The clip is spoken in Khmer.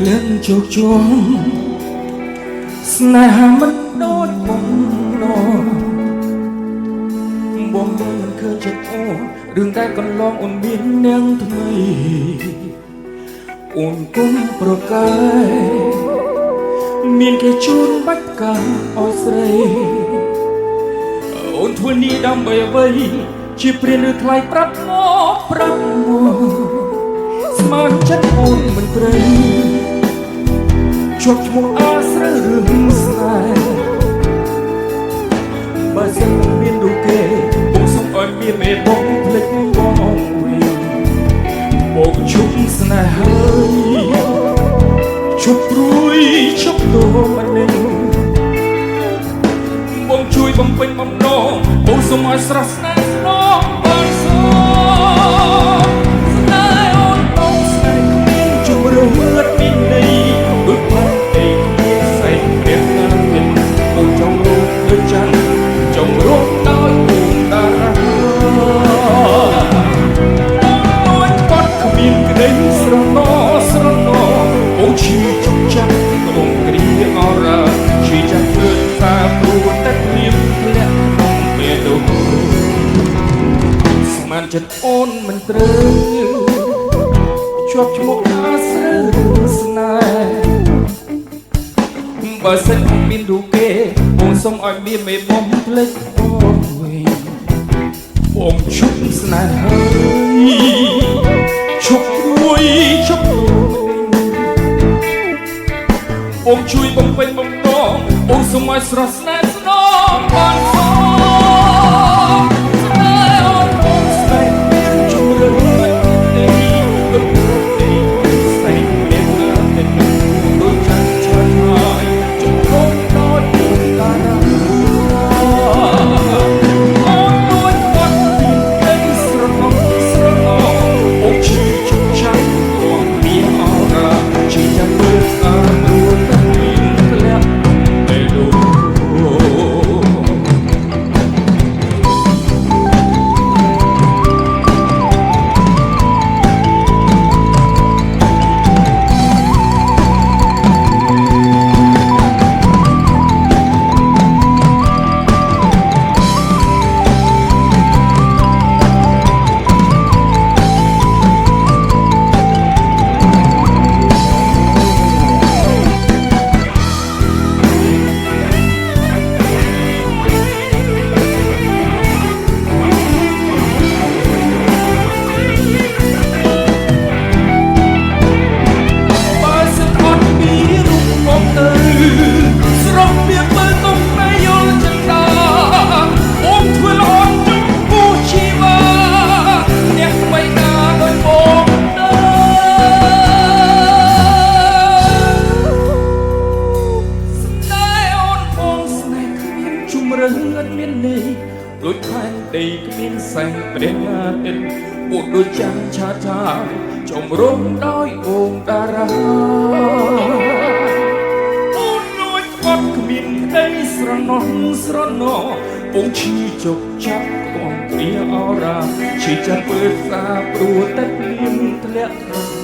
ភ្លៀងជោគជុំស្នេហាមិនដូចបំណងបំមិនឃើញចិត្តអូរឿងតែកន្លងអូនមាននាងថ្មីអូនគុំប្រកែមានគេជូនបាច់កាឲ្យស្រីអូនធ្វើនេះដើម្បីអ្វីជាព្រានឬថ្លៃប្រាប់មកស្មានចិត្តអូនមិនត្រូវជាប់ឈ្មោះអាស្រូវរឿងស្នេហ៍បើសិនមានរូបគេបងសុំឲ្យមានមេបងភ្លេចបងវិញបងជុំស្នេហ៍ហើយជប់ព្រួយជប់តមិននឹងបងជួយបំពេញបំណងបងសុំឲ្យស្រស់ស្នេហ៍ស្នងបងសុំស្នេហ៍អូនបងស្នេហ៍គ្មានជម្រើសមានន័យដូចផាត់អីគ្មានស្អីមានណាមានបងចង់រូបដូចច័ន្ទចង់រូបដោយគូតារាអូនបាត់គ្មានក្តីស្រណោអូឈឺចុកចាក់ក្នុងគ្រាអរ៉ាឈឺចាក់ធ្វើសាព្រោះតែមានធ្លាក់ក្នុងពេលនោះស្មានចិត្តអូនមិនត្រូវជាប់ឈ្មោះអាស្រូវស្នេហ៍បើសិនមានរូបគេបងសុំឲ្យមានមេបំភ្លេចបងវិញបងជុំស្នេហ៍ហើយជប់រួយជប់បងជួយបំពេញបំណងបងសុំឲ្យស្រស់ស្នេហ៍ស្នងបានសុំស្នេហ៍អូនបងស្នេហ៍មានជម្រើសទេដូចទេស្នេហ៍មានណាទេដូចចាស់ឆ្លាតហើយជុំរងដោយតារាអូនដូចគាត់មានក្តីស្រណោអូឈឺជុំចាស់គាត់មានអរ៉ាជឿចាំមើលស្អាតមានន័យដូចផែនដីគ្មានសែងព្រះអាទិត្យពួតដូចច័ន្ទឆាតឆាយចំរំដោយអូងតារាអូនលួចខ្វាត់គ្មានក្តីស្រណោះបងឈឺជុកចាប់បងគ្រាអរ៉ាឈឺចាប់ពើសាព្រោះតែភ្លៀងធ្លាក់